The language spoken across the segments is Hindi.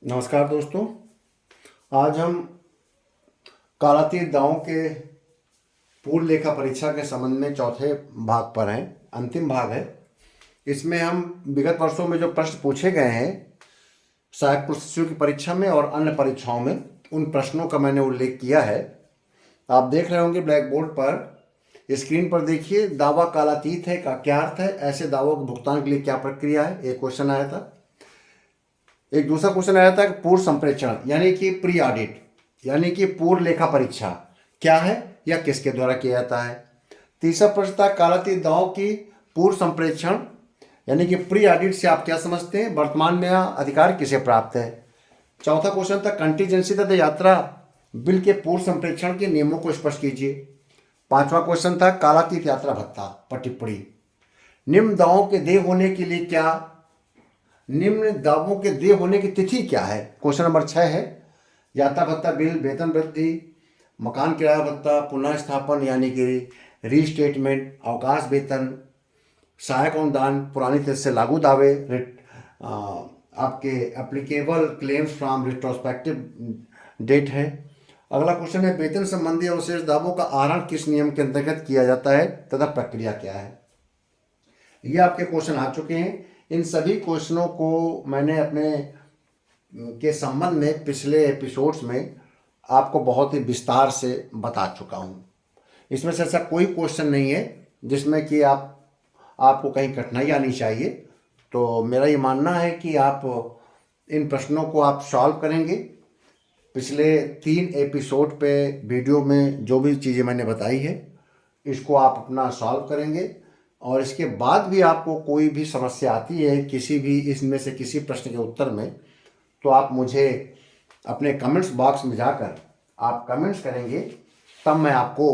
नमस्कार दोस्तों। आज हम कालातीत दावों के पूर्व लेखा परीक्षा के संबंध में चौथे भाग पर हैं। अंतिम भाग है। इसमें हम विगत वर्षों में जो प्रश्न पूछे गए हैं सहायक प्रशिक्षु की परीक्षा में और अन्य परीक्षाओं में, उन प्रश्नों का मैंने उल्लेख किया है। आप देख रहे होंगे ब्लैक बोर्ड पर, स्क्रीन पर देखिए। दावा कालातीत है का क्या अर्थ है, ऐसे दावों के भुगतान के लिए क्या प्रक्रिया है, एक क्वेश्चन आया था। एक दूसरा क्वेश्चन आया था कि पूर्व संप्रेक्षण यानी कि प्री ऑडिट यानी कि पूर्व लेखा परीक्षा क्या है या किसके द्वारा किया जाता है। तीसरा प्रश्न था कालातीत दावों की पूर्व संप्रेक्षण यानी कि प्री ऑडिट से आप क्या समझते हैं, वर्तमान में यह अधिकार किसे प्राप्त है। चौथा क्वेश्चन था कंटीजेंसी तथा यात्रा बिल के पूर्व संप्रेक्षण के नियमों को स्पष्ट कीजिए। पांचवा क्वेश्चन था कालातीत यात्रा भत्ता पर टिप्पणी। निम्न दावों के देय होने के लिए क्या निम्न दावों के देय होने की तिथि क्या है। क्वेश्चन नंबर 6 है यात्रा भत्ता बिल, वेतन वृद्धि, मकान किराया भत्ता, पुनः स्थापन यानी कि रीस्टेटमेंट, अवकाश वेतन, सहायक अनुदान, पुरानी तिथि से लागू दावे, आपके applicable claims from retrospective date है। अगला क्वेश्चन है वेतन संबंधी अवशेष दावों का आहरण किस नियम के अंतर्गत किया जाता है तथा प्रक्रिया क्या है। ये आपके क्वेश्चन आ चुके हैं। इन सभी क्वेश्चनों को मैंने अपने के संबंध में पिछले एपिसोड्स में आपको बहुत ही विस्तार से बता चुका हूँ। इसमें से ऐसा कोई क्वेश्चन नहीं है जिसमें कि आपको कहीं कठिनाई आनी चाहिए। तो मेरा ये मानना है कि आप इन प्रश्नों को आप सॉल्व करेंगे। पिछले 3 एपिसोड पे वीडियो में जो भी चीज़ें मैंने बताई है इसको आप अपना सॉल्व करेंगे, और इसके बाद भी आपको कोई भी समस्या आती है किसी भी इसमें से किसी प्रश्न के उत्तर में, तो आप मुझे अपने कमेंट्स बॉक्स में जाकर आप कमेंट्स करेंगे, तब मैं आपको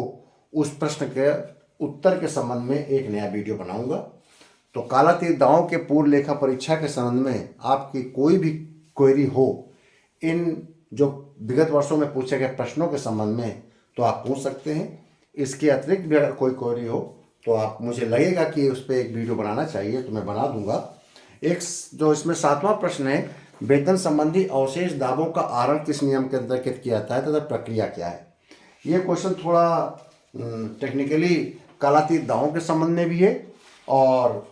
उस प्रश्न के उत्तर के संबंध में एक नया वीडियो बनाऊंगा। तो कालातीत दावों के पूर्व लेखा परीक्षा के संबंध में आपकी कोई भी क्वेरी हो, इन जो विगत वर्षों में पूछे गए प्रश्नों के संबंध में, तो आप पूछ सकते हैं। इसके अतिरिक्त भी अगर कोई क्वेरी हो तो आप मुझे लगेगा कि उस पर एक वीडियो बनाना चाहिए तो मैं बना दूंगा। एक जो इसमें 7वां प्रश्न है वेतन संबंधी अवशेष दावों का आहरण किस नियम के अंतर्गत किया जाता है तथा प्रक्रिया क्या है। ये क्वेश्चन थोड़ा टेक्निकली कालातीत दावों के संबंध में भी है, और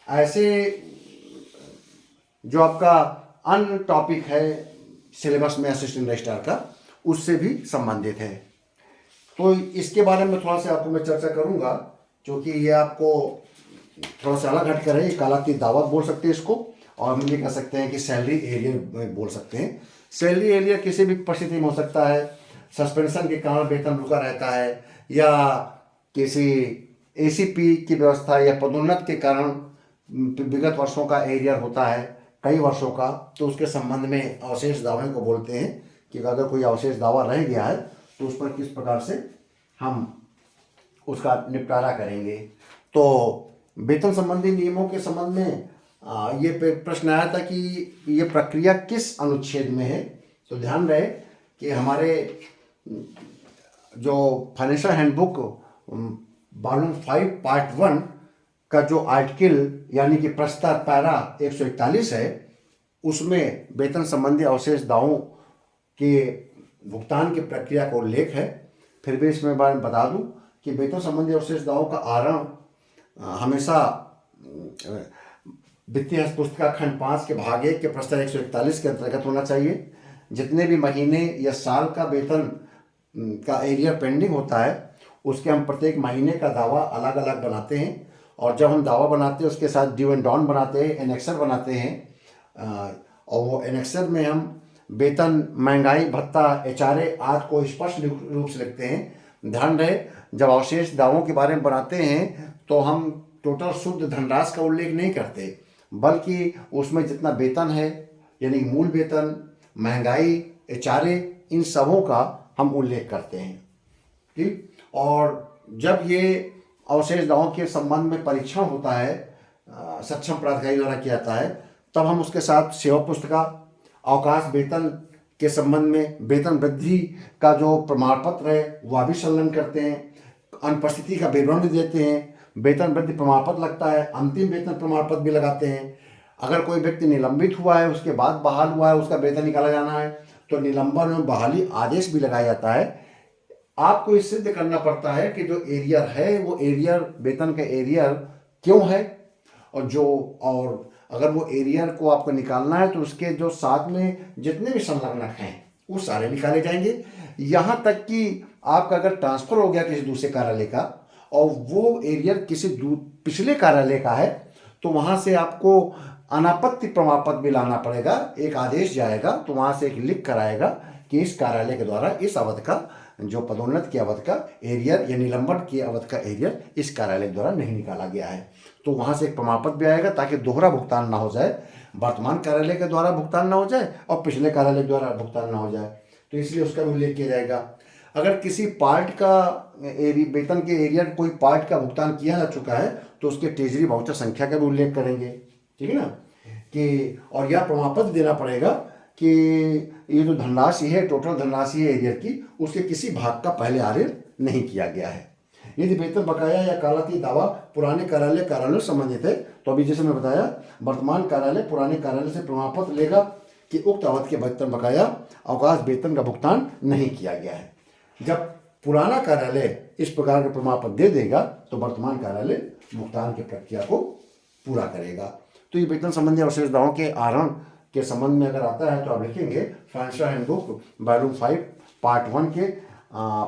ऐसे जो आपका अन्य टॉपिक है सिलेबस में असिस्टेंट रजिस्ट्रार का, उससे भी संबंधित है। तो इसके बारे में थोड़ा सा आपको मैं चर्चा करूंगा, क्योंकि ये आपको थोड़ा सा अलग हटकर है। ये कालातीत दावा बोल सकते हैं इसको, और हम ये कह सकते हैं कि सैलरी एरियर बोल सकते हैं। सैलरी एरियर किसी भी परिस्थिति में हो सकता है। सस्पेंशन के कारण वेतन रुका रहता है, या किसी एसीपी की व्यवस्था या पदोन्नत के कारण विगत वर्षों का एरियर होता है, कई वर्षों का, तो उसके संबंध में अवशेष दावे को बोलते हैं कि अगर कोई अवशेष दावा रह गया है तो उस पर किस प्रकार से हम उसका निपटारा करेंगे। तो वेतन संबंधी नियमों के संबंध में ये प्रश्न आया था कि ये प्रक्रिया किस अनुच्छेद में है। तो ध्यान रहे कि हमारे जो फाइनेंशियल हैंडबुक वॉल्यूम 5 पार्ट 1 का जो आर्टिकल यानी कि प्रस्ताव पैरा 141 है, उसमें वेतन संबंधी अवशेष दावों के भुगतान की प्रक्रिया का उल्लेख है। फिर भी इसमें बारे में बता दूं कि वेतन संबंधी अवशेष दावों का आहरण हमेशा वित्तीय पुस्तिका खंड 5 के भाग 1 के प्रस्ताव 141 के अंतर्गत होना चाहिए। जितने भी महीने या साल का वेतन का एरियर पेंडिंग होता है, उसके हम प्रत्येक महीने का दावा अलग अलग बनाते हैं, और जब हम दावा बनाते हैं उसके साथ ड्यू एंड डॉन बनाते हैं, एनेक्सर बनाते हैं, और वो एनेक्सर में हम वेतन, महंगाई भत्ता, एचआरए आदि को स्पष्ट रूप से लिखते हैं। ध्यान रहे जब अवशेष दावों के बारे में बनाते हैं तो हम टोटल शुद्ध धनराशि का उल्लेख नहीं करते, बल्कि उसमें जितना वेतन है यानी मूल वेतन, महंगाई, एचआरए, इन सबों का हम उल्लेख करते हैं। ठीक। और जब ये अवशेष दावों के संबंध में परीक्षण होता है सक्षम प्राधिकारी द्वारा किया जाता है, तब हम उसके साथ सेवा पुस्तिका, अवकाश वेतन के संबंध में वेतन वृद्धि का जो प्रमाण पत्र है वह भी संलग्न करते हैं, अनुपस्थिति का विवरण भी देते हैं, वेतन वृद्धि प्रमाण पत्र लगता है, अंतिम वेतन प्रमाण पत्र भी लगाते हैं, अगर कोई व्यक्ति निलंबित हुआ है, उसके बाद बहाल हुआ है, उसका वेतन निकाला जाना है, तो निलंबन और बहाली आदेश भी लगाया जाता है। आपको ये सिद्ध करना पड़ता है कि जो एरियर है वो एरियर, वेतन का एरियर क्यों है, और अगर वो एरियर को आपको निकालना है तो उसके जो साथ में जितने भी संलग्नक हैं वो सारे निकाले जाएंगे। यहाँ तक कि आपका अगर ट्रांसफर हो गया किसी दूसरे कार्यालय का और वो एरियर किसी पिछले कार्यालय का है, तो वहाँ से आपको अनापत्ति प्रमाण पत्र भी लाना पड़ेगा। एक आदेश जाएगा तो वहाँ से एक लिख कर आएगा कि इस कार्यालय के द्वारा इस अवधि का, जो पदोन्नत की अवधि का एरियर या निलंबन की अवधि का एरियर इस कार्यालय द्वारा नहीं निकाला गया है। तो वहाँ से एक प्रमाण पत्र भी आएगा ताकि दोहरा भुगतान ना हो जाए, वर्तमान कार्यालय के द्वारा भुगतान ना हो जाए और पिछले कार्यालय द्वारा भुगतान ना हो जाए, तो इसलिए उसका भी उल्लेख किया जाएगा। अगर किसी पार्ट का वेतन के एरियर कोई पार्ट का भुगतान किया जा चुका है तो उसके ट्रेजरी वाउचर संख्या का भी उल्लेख करेंगे, ठीक है ना, कि और यह प्रमाण पत्र देना पड़ेगा कि ये जो धनराशि है, टोटल धनराशि है एरियर की, उसके किसी भाग का पहले आर्य नहीं किया गया है। यदि वेतन बकाया या कालातीत दावा पुराने कार्यालय से संबंधित है तो अभी जैसे मैं बताया, वर्तमान कार्यालय पुराने कार्यालय से प्रमाण पत्र लेगा कि उक्त अवधि के वेतन बकाया अवकाश वेतन का भुगतान नहीं किया गया है। जब पुराना कार्यालय इस प्रकार के प्रमाण पत्र दे देगा तो वर्तमान कार्यालय भुगतान की प्रक्रिया को पूरा करेगा। तो ये वेतन संबंधी अवशेषताओं के आहरण के संबंध में अगर आता है तो आप लिखेंगे फाइनेंशियल हैंडबुक वॉल्यूम 5 पार्ट 1 के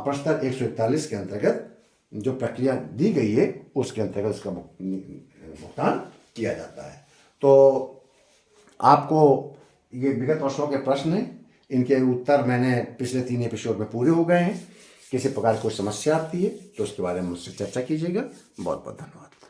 प्रश्न 141 के अंतर्गत जो प्रक्रिया दी गई है उसके अंतर्गत उसका भुगतान किया जाता है। तो आपको ये विगत वर्षों के प्रश्न हैं, इनके उत्तर मैंने पिछले 3 एपिसोड में पूरे हो गए हैं। किसी प्रकार की कोई समस्या आती है तो उसके बारे में मुझसे चर्चा कीजिएगा। बहुत बहुत धन्यवाद।